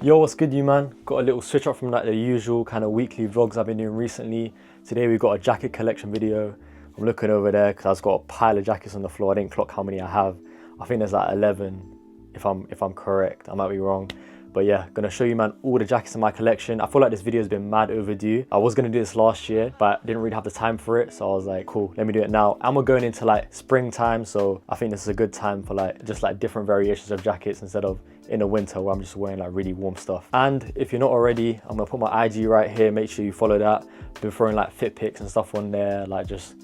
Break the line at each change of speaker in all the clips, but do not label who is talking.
Yo, what's good, you man? Got a little switch up from like the usual kind of weekly vlogs I've been doing recently. Today we got a jacket collection video. I'm looking over there because I've got a pile of jackets on the floor. I didn't clock how many I have. I think there's like 11 if I'm correct. I might be wrong. But yeah, gonna show you, man, all the jackets in my collection. I feel like this video has been mad overdue. I was gonna do this last year, but didn't really have the time for it. So I was like, cool, let me do it now. And we're going into like springtime, so I think this is a good time for like just like different variations of jackets instead of in the winter where I'm just wearing like really warm stuff. And if you're not already, I'm gonna put my IG right here. Make sure you follow that. Been throwing like fit pics and stuff on there, like just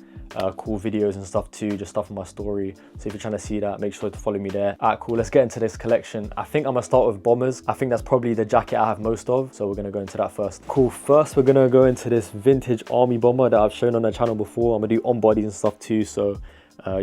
cool videos and stuff too, just stuff on my story. So if you're trying to see that, make sure to follow me there. Alright, cool, let's get into this collection. I think I'm gonna start with bombers. I think that's probably the jacket I have most of, so we're gonna go into that first. Cool, first we're gonna go into this vintage army bomber that I've shown on the channel before. I'm gonna do on bodies and stuff too, so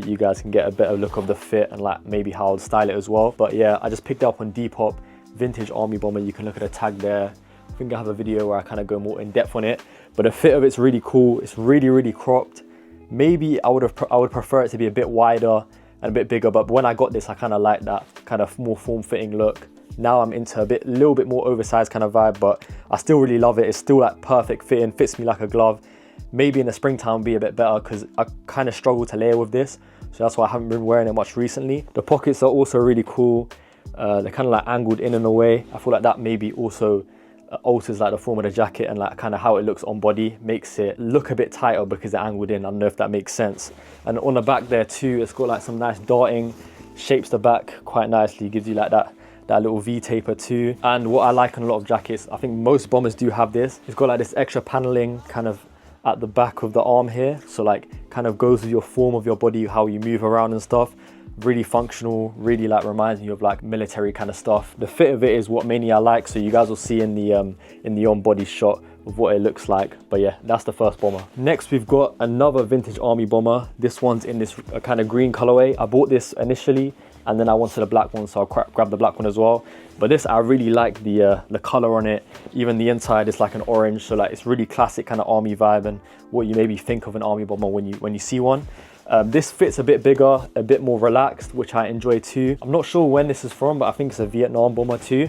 you guys can get a better look of the fit and like maybe how I'll style it as well. But yeah, I just picked it up on Depop, vintage army bomber. You can look at the tag there. I think I have a video where I kind of go more in depth on it, but the fit of it's really cool. It's really cropped. Maybe I would prefer it to be a bit wider and a bit bigger, but when I got this, I kind of like that kind of more form-fitting look. Now I'm into a little bit more oversized kind of vibe, but I still really love it. It's still like perfect fitting, fits me like a glove. Maybe in the springtime be a bit better because I kind of struggle to layer with this, so that's why I haven't been wearing it much recently. The pockets are also really cool. They're kind of like angled in and away. I feel like that maybe also alters like the form of the jacket and like kind of how it looks on body, makes it look a bit tighter because they're angled in. I don't know if that makes sense. And on the back there too, it's got like some nice darting, shapes the back quite nicely, gives you like that little V taper too. And what I like on a lot of jackets, I think most bombers do have this, it's got like this extra paneling kind of at the back of the arm here, so like kind of goes with your form of your body, how you move around and stuff. Really functional, really like reminds me of like military kind of stuff. The fit of it is what mainly I like, so you guys will see in the on body shot of what it looks like. But yeah, that's the first bomber. Next we've got another vintage army bomber. This one's in this kind of green colorway. I bought this initially and then I wanted a black one, so I'll grab the black one as well. But this, I really like the color on it. Even the inside is like an orange, so like it's really classic kind of army vibe and what you maybe think of an army bomber when you see one. This fits a bit bigger, a bit more relaxed, which I enjoy too. I'm not sure when this is from, but I think it's a Vietnam bomber too.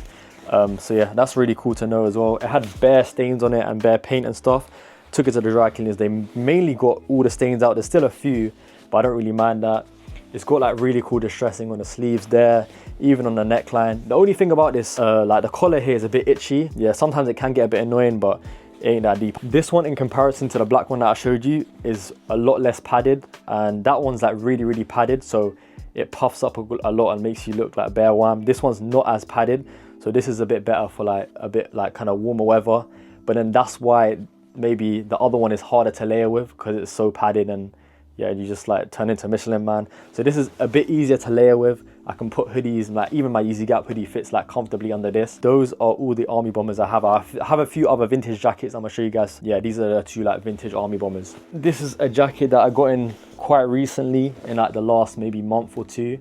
So yeah, that's really cool to know as well. It had bare stains on it and bare paint and stuff. Took it to the dry cleaners. They mainly got all the stains out. There's still a few, but I don't really mind that. It's got like really cool distressing on the sleeves there, even on the neckline. The only thing about this, like the collar here is a bit itchy. Yeah, sometimes it can get a bit annoying, but it ain't that deep. This one in comparison to the black one that I showed you is a lot less padded, and that one's like really padded, so it puffs up a lot and makes you look like bare wham. This one's not as padded, so this is a bit better for like a bit like kind of warmer weather. But then that's why maybe the other one is harder to layer with because it's so padded, and yeah, you just like turn into Michelin man. So this is a bit easier to layer with. I can put hoodies, and like even my Easy Gap hoodie fits like comfortably under this. Those are all the army bombers I have. I have a few other vintage jackets I'm gonna show you guys. Yeah, these are the two like vintage army bombers. This is a jacket that I got in quite recently, in like the last maybe month or two,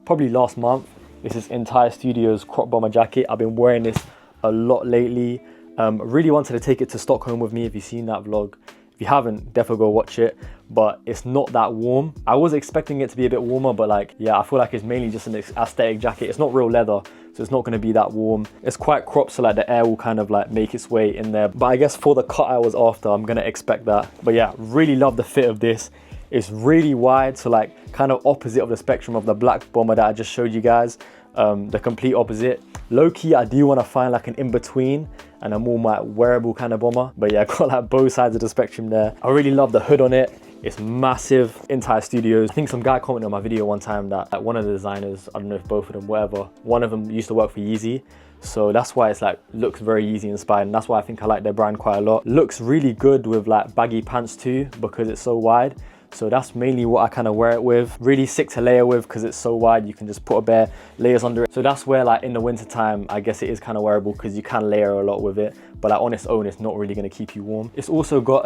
probably last month. This is Entire Studios crop bomber jacket. I've been wearing this a lot lately. Really wanted to take it to Stockholm with me. If you've seen that vlog, if you haven't, definitely go watch it. But it's not that warm. I was expecting it to be a bit warmer, but like, yeah, I feel like it's mainly just an aesthetic jacket. It's not real leather, so it's not going to be that warm. It's quite cropped, so like the air will kind of like make its way in there. But I guess for the cut I was after, I'm going to expect that. But yeah, really love the fit of this. It's really wide, so like kind of opposite of the spectrum of the black bomber that I just showed you guys. The complete opposite. Low-key, I do want to find like an in-between and a more like wearable kind of bomber. But yeah, I got like both sides of the spectrum there. I really love the hood on it. It's massive. Entire Studios. I think some guy commented on my video one time that like one of the designers, I don't know if both of them, whatever, one of them used to work for Yeezy. So that's why it's like looks very Yeezy inspired, and that's why I think I like their brand quite a lot. Looks really good with like baggy pants too because it's so wide. So that's mainly what I kind of wear it with. Really sick to layer with because it's so wide, you can just put a bare layers under it. So that's where like in the winter time, I guess it is kind of wearable because you can layer a lot with it, but like on its own, it's not really going to keep you warm. It's also got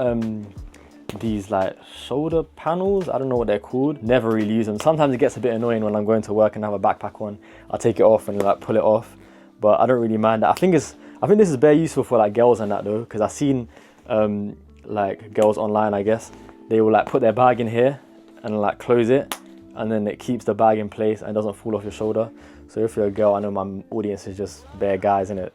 these like shoulder panels. I don't know what they're called. Never really use them. Sometimes it gets a bit annoying when I'm going to work and have a backpack on. I'll take it off and like pull it off, but I don't really mind that. I think this is very useful for like girls and that though, because I've seen like girls online, I guess, they will like put their bag in here and like close it, and then it keeps the bag in place and doesn't fall off your shoulder. So if you're a girl, I know my audience is just bare guys, innit?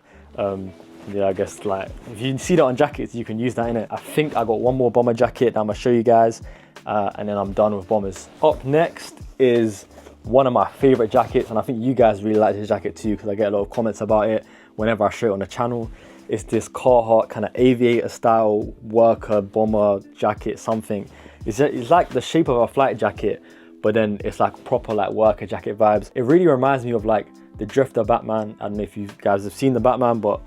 Yeah, I guess like if you see that on jackets, you can use that in it. I think I got one more bomber jacket that I'm gonna show you guys, and then I'm done with bombers. Up next is one of my favorite jackets, and I think you guys really like this jacket too because I get a lot of comments about it whenever I show it on the channel. It's this Carhartt kind of aviator style worker bomber jacket something. It's like the shape of a flight jacket, but then it's like proper like worker jacket vibes. It really reminds me of like the Drifter Batman. I don't know if you guys have seen the Batman, but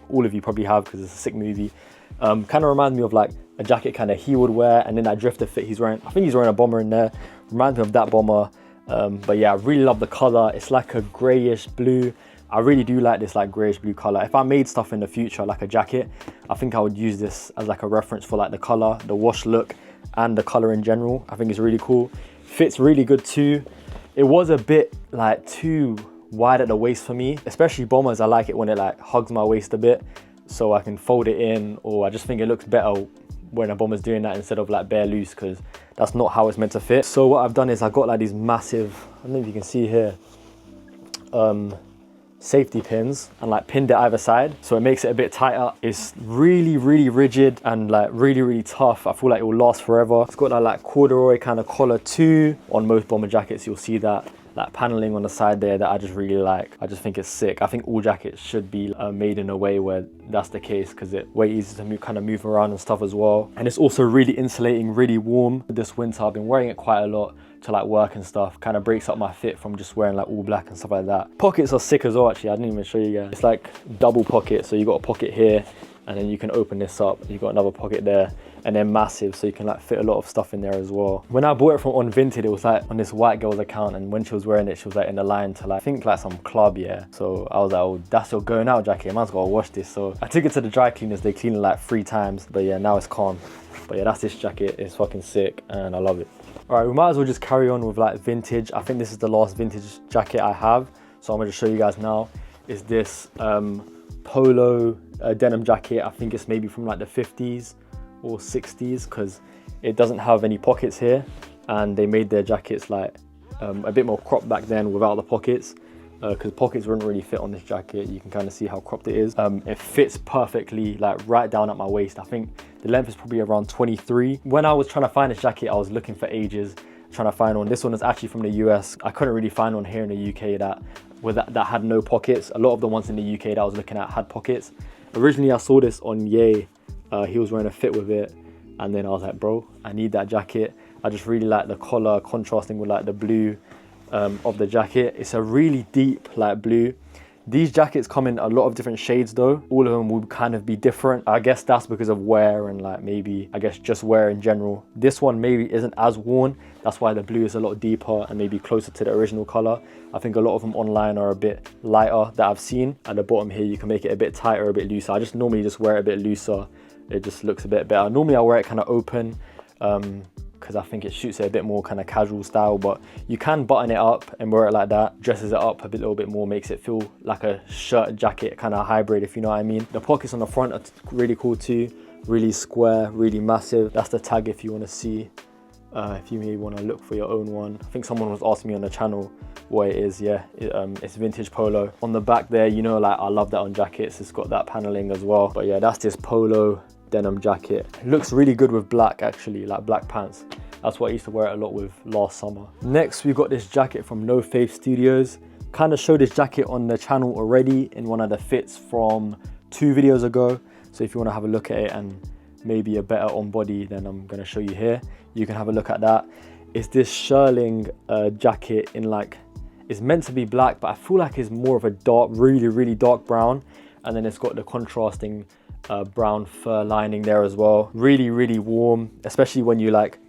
all of you probably have because it's a sick movie. Kind of reminds me of like a jacket kind of he would wear, and then that Drifter fit he's wearing. I think he's wearing a bomber in there. Reminds me of that bomber. But yeah, I really love the color. It's like a grayish blue. I really do like this like grayish blue color. If I made stuff in the future like a jacket, I think I would use this as like a reference for like the color, the wash look, and the color in general. I think it's really cool. Fits really good too. It was a bit like too wide at the waist for me, especially bombers. I like it when it like hugs my waist a bit so I can fold it in, or I just think it looks better when a bomber's doing that instead of like bare loose, because that's not how it's meant to fit. So what I've done is I got like these massive, I don't know if you can see here, safety pins, and like pinned it either side so it makes it a bit tighter. It's really rigid and like really tough. I feel like it will last forever. It's got that like corduroy kind of collar too. On most bomber jackets you'll see that like paneling on the side there that I just really like. I just think it's sick. I think all jackets should be made in a way where that's the case, because it's way easier to kind of move around and stuff as well. And it's also really insulating, really warm. This winter I've been wearing it quite a lot to like work and stuff. Kind of breaks up my fit from just wearing like all black and stuff like that. Pockets are sick as well actually. I didn't even show you guys. It's like double pocket, so you got a pocket here and then you can open this up. You got another pocket there, and then massive, so you can like fit a lot of stuff in there as well. When I bought it from on Vinted, it was like on this white girl's account, and when she was wearing it, she was like in the line to like, I think like some club, yeah. So I was like, oh, that's your going out jacket, man's gotta wash this. So I took it to the dry cleaners, they cleaned it like 3 times, but yeah, now it's calm. But yeah, that's this jacket. It's fucking sick and I love it. All right, we might as well just carry on with like vintage. I think this is the last vintage jacket I have, so I'm gonna just show you guys now. Is this Polo denim jacket. I think it's maybe from like the 50s or 60s, because it doesn't have any pockets here, and they made their jackets like a bit more cropped back then without the pockets, because pockets wouldn't really fit on this jacket. You can kind of see how cropped it is. It fits perfectly, like right down at my waist. I think the length is probably around 23. When I was trying to find this jacket, I was looking for ages, trying to find one. This one is actually from the US. I couldn't really find one here in the UK that had no pockets. A lot of the ones in the UK that I was looking at had pockets. Originally I saw this on Ye. He was wearing a fit with it, and then I was like, bro, I need that jacket. I just really like the collar contrasting with like the blue of the jacket. It's a really deep like blue. These jackets come in a lot of different shades though. All of them will kind of be different. I guess that's because of wear and like maybe, I guess just wear in general. This one maybe isn't as worn. That's why the blue is a lot deeper and maybe closer to the original color. I think a lot of them online are a bit lighter that I've seen. At the bottom here, you can make it a bit tighter, a bit looser. I just normally just wear it a bit looser. It just looks a bit better. Normally I wear it kind of open, because I think it shoots it a bit more kind of casual style, but you can button it up and wear it like that. Dresses it up a little bit more, makes it feel like a shirt jacket kind of hybrid, if you know what I mean. The pockets on the front are really cool too. Really square, really massive. That's the tag if you want to see, if you maybe want to look for your own one. I think someone was asking me on the channel what it is. Yeah, it's vintage Polo. On the back there, you know, like I love that on jackets. It's got that paneling as well. But yeah, that's this Polo denim jacket. It looks really good with black actually, like black pants. That's what I used to wear it a lot with last summer. Next, we got this jacket from No Faith Studios. Kind of showed this jacket on the channel already in one of the fits from 2 videos ago. So if you want to have a look at it and maybe a better on body than I'm going to show you here, you can have a look at that. It's this Shearling jacket in like, it's meant to be black, but I feel like it's more of a dark, really dark brown. And then it's got the contrasting brown fur lining there as well. Really warm, especially when you like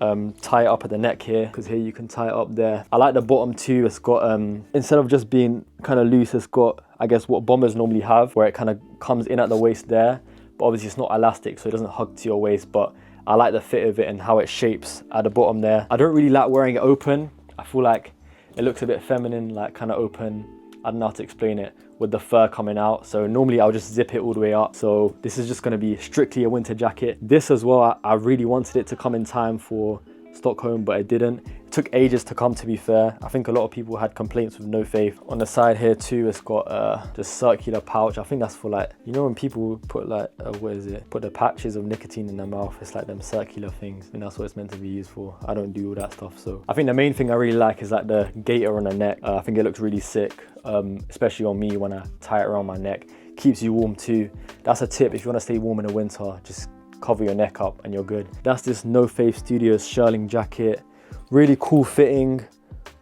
tie it up at the neck here, because here you can tie it up there. I like the bottom too. It's got instead of just being kind of loose, it's got, I guess, what bombers normally have, where it kind of comes in at the waist there, but obviously it's not elastic, so it doesn't hug to your waist. But I like the fit of it and how it shapes at the bottom there. I don't really like wearing it open. I feel like it looks a bit feminine, like kind of open. I don't know how to explain it, with the fur coming out. So normally I'll just zip it all the way up. So this is just going to be strictly a winter jacket. This as well, I really wanted it to come in time for Stockholm, but it didn't. It took ages to come, to be fair. I think a lot of people had complaints with no faith. On the side here too, it's got just circular pouch. I think that's for like, you know when people put like, what is it? Put the patches of nicotine in their mouth. It's like them circular things, and that's what it's meant to be used for. I don't do all that stuff. So I think the main thing I really like is like the gaiter on the neck. I think it looks really sick, especially on me when I tie it around my neck. Keeps you warm too. That's a tip if you want to stay warm in the winter. Just cover your neck up and you're good. That's this No Faith Studios Shearling jacket. Really cool fitting.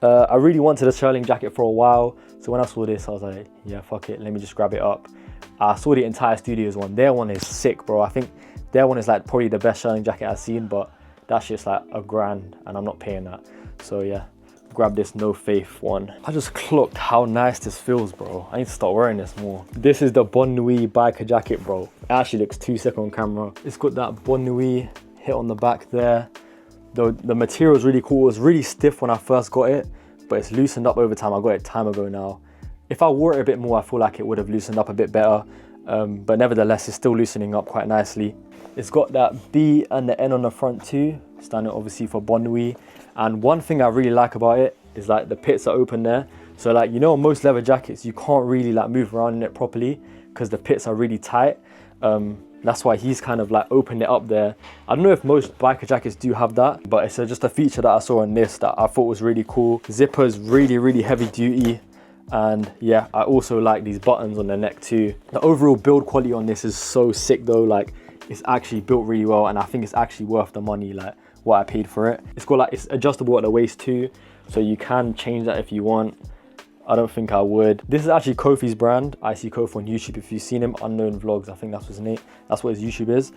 I really wanted a Shearling jacket for a while, so when I saw this I was like, yeah, fuck it, let me just grab it up. I saw the entire Studios one. Their one is sick, bro. I think their one is like probably the best Shearling jacket I've seen, but that's just like $1,000 and I'm not paying that. So yeah, grab this No Faith one. I just clocked how nice this feels, bro. I need to start wearing this more. This is the Bonne Nuit biker jacket, bro. It actually looks too sick on camera. It's got that Bonne Nuit hit on the back there. The material is really cool. It was really stiff when I first got it, but it's loosened up over time. I got it time ago now. If I wore it a bit more, I feel like it would have loosened up a bit better. But nevertheless, it's still loosening up quite nicely. It's got that B and the N on the front too, standing obviously for Bonne Nuit. And one thing I really like about it is like the pits are open there. So like, you know, on most leather jackets, you can't really like move around in it properly because the pits are really tight. That's why he's kind of like opened it up there. I don't know if most biker jackets do have that, but it's just a feature that I saw on this that I thought was really cool. Zipper's really heavy duty. And yeah, I also like these buttons on the neck too. The overall build quality on this is so sick though. Like, it's actually built really well, and I think it's actually worth the money, like what I paid for it. It's got like, it's adjustable at the waist too, so you can change that if you want. I don't think I would. This is actually Kofi's brand. I see Kofi on YouTube. If you've seen him, Unknown Vlogs, I think that's his name. That's what his YouTube is.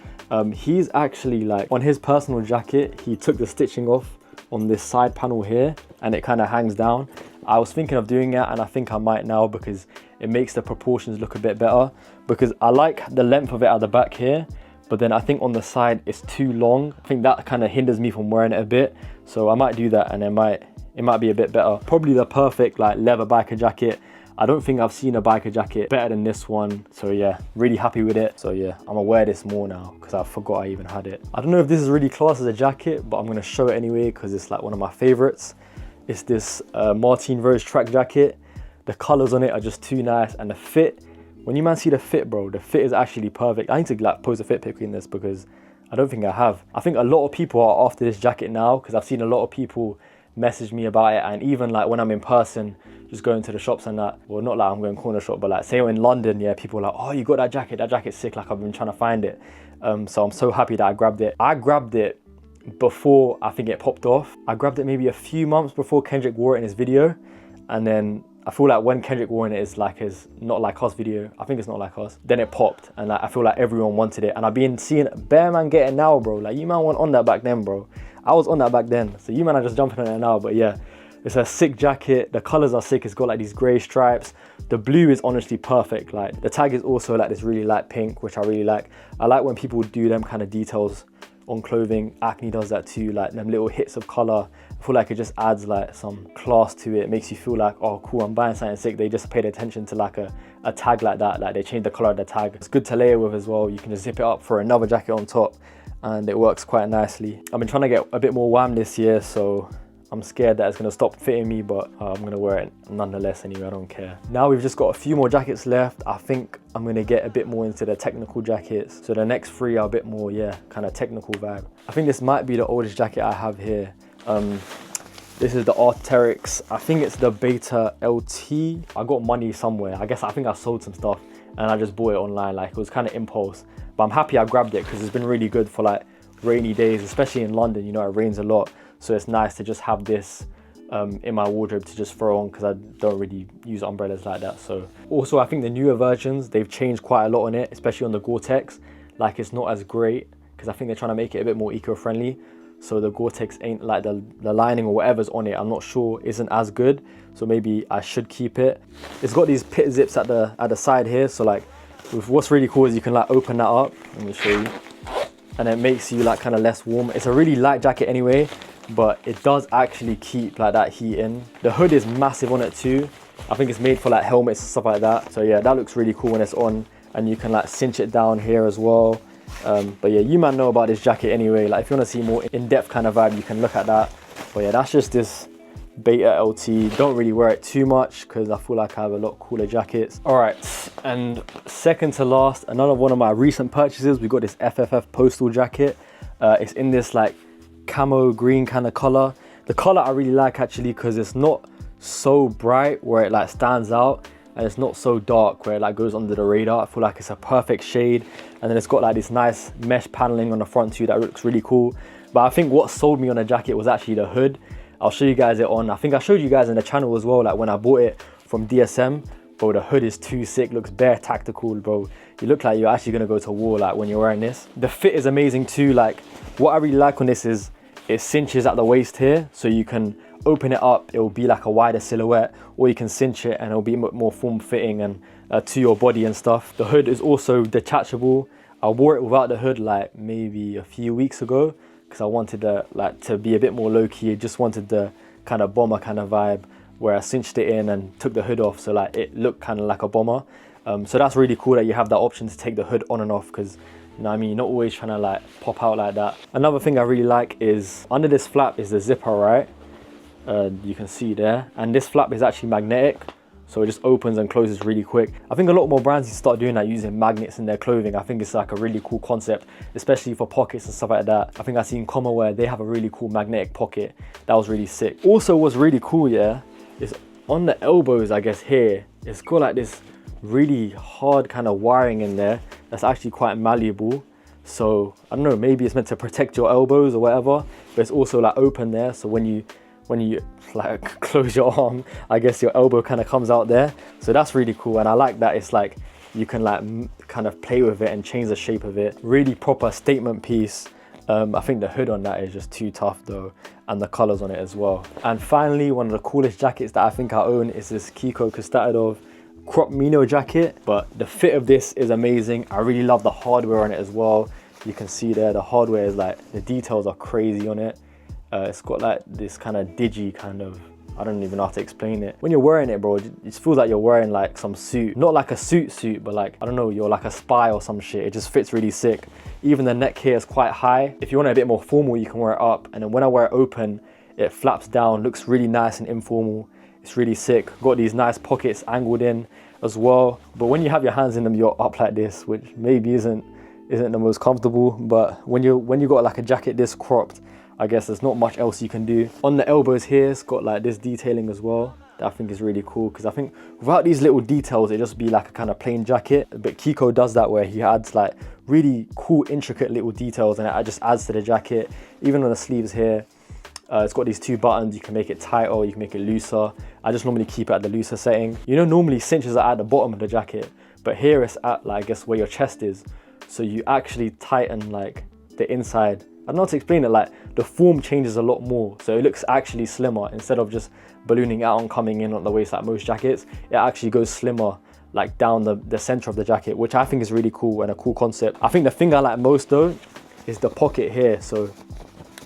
He's actually like, on his personal jacket, he took the stitching off on this side panel here, and it kind of hangs down. I was thinking of doing that, and I think I might now, because it makes the proportions look a bit better. Because I like the length of it at the back here, but then I think on the side it's too long. I think that kind of hinders me from wearing it a bit. So I might do that, and it might be a bit better. Probably the perfect like leather biker jacket. I don't think I've seen a biker jacket better than this one. So yeah, really happy with it. So yeah, I'm gonna wear this more now because I forgot I even had it. I don't know if this is really classed as a jacket, but I'm gonna show it anyway because it's like one of my favorites. It's this Martine Rose track jacket. The colors on it are just too nice, and the fit, when you man see the fit, bro, the fit is actually perfect. I need to like post a fit pic in this because I don't think I have. I think a lot of people are after this jacket now because I've seen a lot of people message me about it, and even like when I'm in person, just going to the shops and that, well, not like I'm going corner shop, but like say in London, yeah, people are like, oh, you got that jacket's sick, like I've been trying to find it. So I'm so happy that I grabbed it. I grabbed it before I think it popped off. I grabbed it maybe a few months before Kendrick wore it in his video, and then I feel like when Kendrick wore it is like his Not Like Us video, I think it's Not Like Us, then it popped, and like I feel like everyone wanted it, and I've been seeing bare man get it now, bro. Like, you man weren't on that back then, bro. I was on that back then, so you man are just jumping on it now. But yeah, it's a sick jacket. The colors are sick. It's got like these gray stripes. The blue is honestly perfect. Like, the tag is also like this really light pink, which I really like. I like when people do them kind of details on clothing. Acne does that too, like them little hits of color. I feel like it just adds like some class to it. It makes you feel like, oh cool, I'm buying something sick. They just paid attention to like a tag like that. Like, they changed the color of the tag. It's good to layer with as well. You can just zip it up for another jacket on top, and it works quite nicely. I've been trying to get a bit more wham this year, so I'm scared that it's gonna stop fitting me, but I'm gonna wear it nonetheless anyway, I don't care. Now we've just got a few more jackets left. I think I'm gonna get a bit more into the technical jackets. So the next three are a bit more, yeah, kind of technical vibe. I think this might be the oldest jacket I have here. This is the Arc'teryx. I think it's the Beta LT. I got money somewhere. I think I sold some stuff and I just bought it online. Like, it was kind of impulse. But I'm happy I grabbed it because it's been really good for like rainy days, especially in London. You know, it rains a lot. So it's nice to just have this in my wardrobe to just throw on because I don't really use umbrellas like that. So also, I think the newer versions, they've changed quite a lot on it, especially on the Gore-Tex. Like, it's not as great because I think they're trying to make it a bit more eco-friendly. So the Gore-Tex ain't like the lining or whatever's on it, I'm not sure, isn't as good. So maybe I should keep it. It's got these pit zips at the side here. So like, what's really cool is you can like open that up. Let me show you. And it makes you like kind of less warm. It's a really light jacket anyway, but it does actually keep like that heat in. The hood is massive on it too. I think it's made for like helmets and stuff like that. So yeah, that looks really cool when it's on, and you can like cinch it down here as well. But yeah, you might know about this jacket anyway. Like if you want to see more in-depth kind of vibe, you can look at that. But yeah, that's just this Beta LT. Don't really wear it too much because I feel like I have a lot cooler jackets. All right, and second to last, another one of my recent purchases, we got this FFF Postal jacket. It's in this like camo green kind of color. The color I really like actually because it's not so bright where it like stands out, and it's not so dark where it like goes under the radar. I feel like it's a perfect shade, and then it's got like this nice mesh paneling on the front too that looks really cool. But I think what sold me on the jacket was actually the hood. I'll show you guys it on, I think I showed you guys in the channel as well, like when I bought it from DSM. Bro, the hood is too sick, looks bare tactical, bro. You look like you're actually gonna go to war like when you're wearing this. The fit is amazing too. Like what I really like on this is it cinches at the waist here, so you can open it up, it will be like a wider silhouette, or you can cinch it and it'll be more form-fitting and to your body and stuff. The hood is also detachable. I wore it without the hood like maybe a few weeks ago because I wanted to be a bit more low-key. I just wanted the kind of bomber kind of vibe where I cinched it in and took the hood off, so like it looked kind of like a bomber. So that's really cool that you have that option to take the hood on and off, because you know what I mean, you're not always trying to like pop out like that. Another thing I really like is under this flap is the zipper, right? You can see there, and this flap is actually magnetic, so it just opens and closes really quick. I think a lot more brands need to start doing that, using magnets in their clothing. I think it's like a really cool concept, especially for pockets and stuff like that. I think I seen Comma where they have a really cool magnetic pocket. That was really sick. Also what's really cool, yeah, is on the elbows, I guess here, it's got like this really hard kind of wiring in there that's actually quite malleable. So I don't know, maybe it's meant to protect your elbows or whatever, but it's also like open there, so when you like close your arm, I guess your elbow kind of comes out there. So that's really cool, and I like that it's like you can like kind of play with it and change the shape of it. Really proper statement piece. I think the hood on that is just too tough though, and the colors on it as well. And finally, one of the coolest jackets that I think I own is this Kiko Kostadinov crop Meno jacket. But the fit of this is amazing. I really love the hardware on it as well. You can see there, the hardware is like, the details are crazy on it. It's got like this kind of digi kind of, I don't even know how to explain it. When you're wearing it, bro, it just feels like you're wearing like some suit. Not like a suit, but like, I don't know, you're like a spy or some shit. It just fits really sick. Even the neck here is quite high. If you want it a bit more formal, you can wear it up. And then when I wear it open, it flaps down, looks really nice and informal. It's really sick. Got these nice pockets angled in as well. But when you have your hands in them, you're up like this, which maybe isn't the most comfortable. But when you got like a jacket this cropped, I guess there's not much else you can do. On the elbows here, it's got like this detailing as well that I think is really cool, because I think without these little details, it'd just be like a kind of plain jacket. But Kiko does that where he adds like really cool, intricate little details, and it just adds to the jacket. Even on the sleeves here, it's got these two buttons. You can make it tighter, or you can make it looser. I just normally keep it at the looser setting. You know, normally cinches are at the bottom of the jacket, but here it's at like, I guess, where your chest is. So you actually tighten like the inside. I don't know how to explain it, like the form changes a lot more, so it looks actually slimmer. Instead of just ballooning out and coming in on the waist like most jackets, it actually goes slimmer like down the center of the jacket, which I think is really cool and a cool concept. I think the thing I like most though is the pocket here. So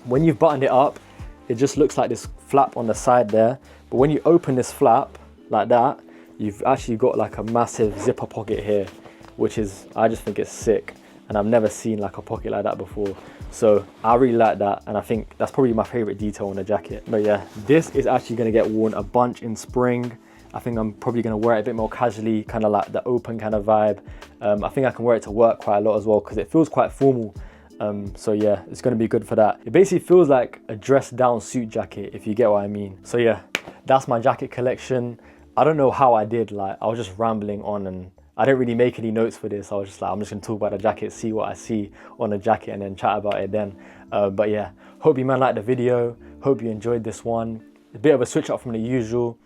when you've buttoned it up, it just looks like this flap on the side there, but when you open this flap like that, you've actually got like a massive zipper pocket here, which is, I just think it's sick, and I've never seen like a pocket like that before. So I really like that, and I think that's probably my favorite detail on the jacket. But yeah, this is actually going to get worn a bunch in spring. I think I'm probably going to wear it a bit more casually, kind of like the open kind of vibe. I think I can wear it to work quite a lot as well, because it feels quite formal. So yeah, it's going to be good for that. It basically feels like a dressed down suit jacket, if you get what I mean. So yeah, that's my jacket collection. I don't know how I did, like I was just rambling on, and I didn't really make any notes for this. I was just like, I'm just gonna talk about the jacket, see what I see on the jacket, and then chat about it then. But yeah, hope you man liked the video. Hope you enjoyed this one. A bit of a switch up from the usual,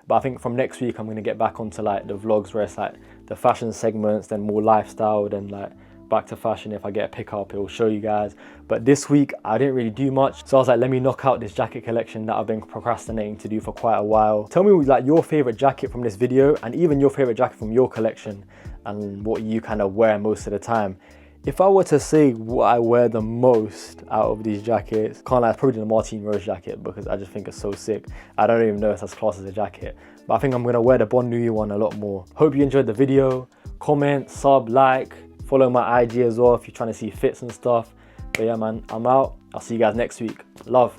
but I think from next week I'm gonna get back onto like the vlogs where it's like the fashion segments, then more lifestyle, then like back to fashion. If I get a pickup, it will show you guys. But this week I didn't really do much, so I was like, let me knock out this jacket collection that I've been procrastinating to do for quite a while. Tell me like your favorite jacket from this video, and even your favorite jacket from your collection, and what you kind of wear most of the time. If I were to say what I wear the most out of these jackets, can't lie, it's probably the Martine Rose jacket, because I just think it's so sick. I don't even know if that's classed as a jacket, but I think I'm gonna wear the Bonne Nuit one a lot more. Hope you enjoyed the video. Comment, sub, like, Follow my IG as well if you're trying to see fits and stuff. But yeah man, I'm out. I'll see you guys next week. Love.